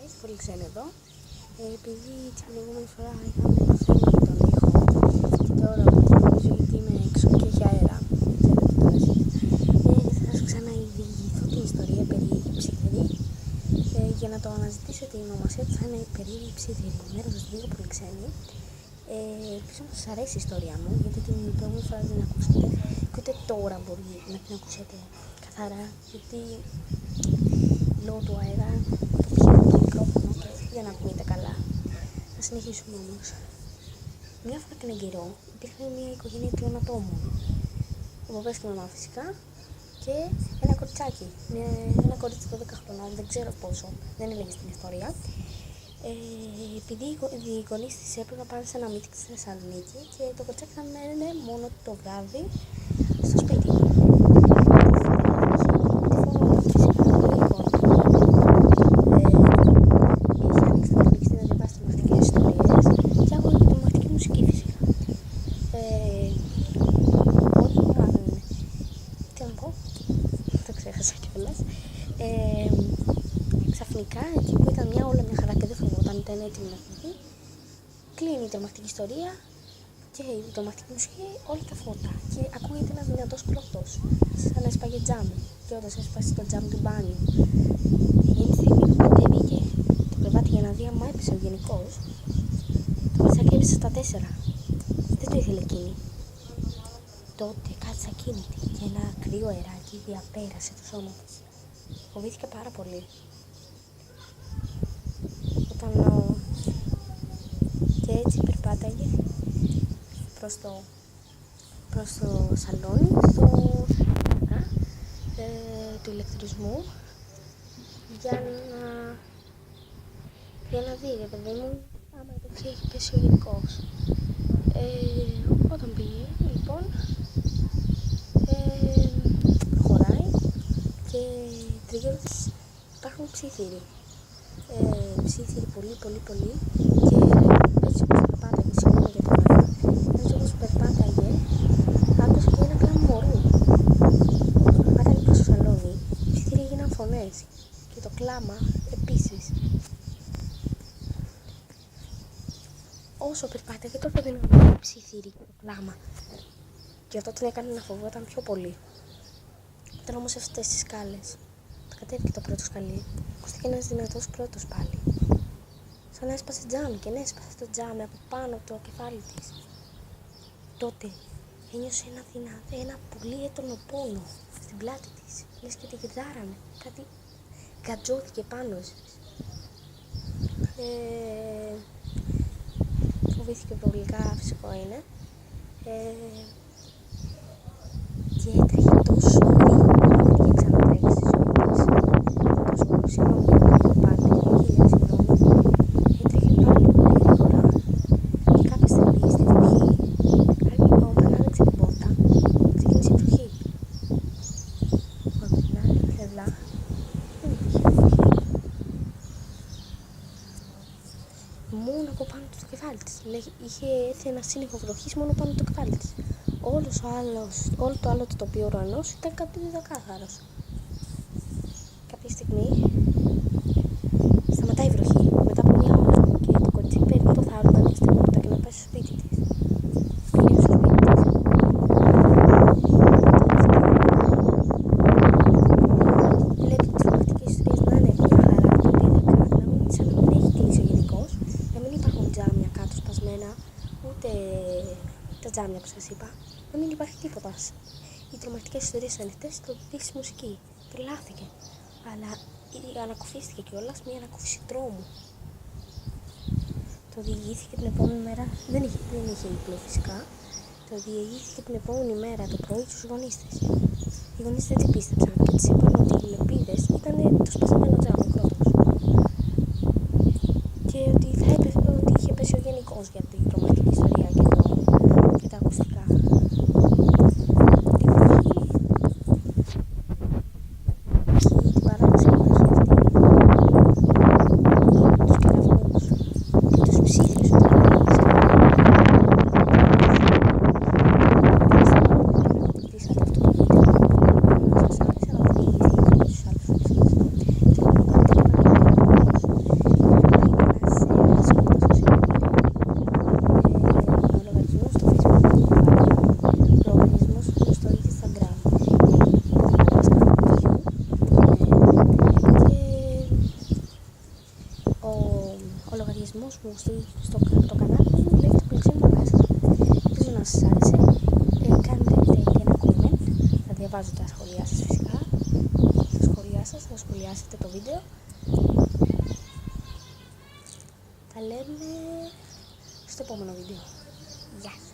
έχει πολύ ξένο εδώ. Επειδή την προηγούμενη φορά είχαμε θέμα με τον ήχο και τώρα νομίζω γιατί είμαι έξω και έχει αέρα, θα σας ξαναδιηγηθώ την ιστορία περίεργη ψήθυρη. Για να το αναζητήσετε η ονομασία του θα είναι περίεργη ψήθυρη, μέρος σας δύο πολύ ξένοι. Ελπίζω να σας αρέσει η ιστορία μου, γιατί την προηγούμενη φορά δεν την ακούσατε και ούτε τώρα μπορεί να την ακούσετε καθαρά, γιατί λόγω του αέρα πιάνω το μικρόφωνο και δεν ακούγεται καλά. Θα συνεχίσουμε όμως. Μια φορά και έναν καιρό υπήρχε μια οικογένεια 3 ατόμων. Ο παπάς και η μαμά φυσικά και ένα κοριτσάκι. Ένα κορίτσι 12 χρονών, δεν ξέρω πόσο, δεν έλεγε στην ιστορία. Επειδή οι γονείς της έπρεπε να πάνε σε ένα meeting στη Θεσσαλονίκη και το κοριτσάκι θα μένει μόνο το βράδυ στο σπίτι. Ξαφνικά, εκεί που ήταν όλα μια χαρά και δεν φαινόταν, ήταν έτοιμη να φύγει, κλείνει η τρομακτική ιστορία και η τρομακτική μουσική, όλα τα φώτα. Και ακούγεται ένας δυνατός κλωκτός, σαν να έσπαγε τζάμι. Και όντως έσπασε το τζάμι του μπάνιου. Εκείνη τη στιγμή που κατέβηκε το κρεβάτι για να δει άμα έπεσε ο γενικός, το κοριτσάκι έπεσε στα 4. Δεν το ήθελε εκείνη. Τότε κάτσε ακίνητη και ένα κρύο αεράκι διαπέρασε το σώμα της. Φοβήθηκε πάρα πολύ. Και έτσι περπάταγε προς το σαλόνι του ηλεκτρισμού για να δει, ρε παιδί μου, άμα έχει πέσει ο γενικός. Όταν πήγε, λοιπόν, προχωράει και τριγύρω της υπάρχουν ψήθυροι. Ψήθυροι πολύ και έτσι όπως περπάταγε, συγγνώμη για την ώρα, έτσι όπως περπάταγε, άκουσε και ένα κλάμα μωρού. Όπως περπάταγε προς το σαλόνι, οι ψήθυροι έγιναν φωνές και το κλάμα επίσης. Όσο περπάταγε, τότε δεν ήταν ψήθυροι το κλάμα και αυτό την έκανε να φοβόταν πιο πολύ. Όταν όμως έφτασε στις σκάλες, κατέβηκε το πρώτο σκαλί, ακούστηκε ένας δυνατός κρότος πάλι. Σαν να έσπασε τζάμι και έσπασε το τζάμι από πάνω από το κεφάλι της. Τότε ένιωσε ένα πολύ έντονο πόνο στην πλάτη της. Λες και τη γδάρανε, κάτι γκατζώθηκε πάνω της. Φοβήθηκε προβολικά, φυσικό είναι. Και έτρεχε τόσο γρήγορα και ξανατρέχει στη ζωή της. Συγγνώμη, πάλι, χίλια συγγνώμη. Έτρεχε πάρα πολύ γρήγορα και κάποια στιγμή στη βροχή, όταν άνοιξε την πόρτα, ξεκίνησε η βροχή. Από την άλλη πλευρά δεν υπήρχε βροχή. Μόνο από πάνω του το κεφάλι της. Είχε έρθει ένα σύννεφο βροχής μόνο πάνω το κεφάλι της. Όλο το άλλο το τοπίο ουρανός ήταν κάτι δακάθαρος. Κάποια στιγμή σταματάει η βροχή μετά από μια ώρα και το κορίτσι παίρνει το θάρρο να ανοίξει την πόρτα και να πάει στο σπίτι της. Πήγε στο σπίτι της. Βλέπει τις τρομακτικές ιστορίες να είναι μια χαρά, να μην σαν να μην έχει κλείσει ο γενικός, να μην υπάρχουν τζάμια κάτω σπασμένα, ούτε τα τζάμια που σας είπα, να μην υπάρχει τίποτα. Οι τρομακτικές ιστορίες ανοιχτές στο δείξει μουσική. Τρελάθηκε. Αλλά ανακουφίστηκε κιόλας, μια ανακούφιση τρόμου. Το διηγήθηκε την επόμενη μέρα, δεν είχε ύπνο φυσικά. Το διηγήθηκε την επόμενη μέρα το πρωί στους γονείς της. Οι γονείς δεν την πίστεψαν και της είπαν ότι οι λεπίδες ήταν το σπασμένο τζάμι κρότος. Και ότι είχε πέσει ο γενικός για την τρομακτική ιστορία και τα ακουστικά. μου στο κανάλι μου, λέγεται Πολυξένη Μαγάς. Ελπίζω να σας άρεσε. Κάντε και ένα comment. Θα διαβάζω τα σχόλιά σας φυσικά. Τα σχόλιά σας, θα σχολιάσετε το βίντεο. Τα λέμε στο επόμενο βίντεο. Γεια!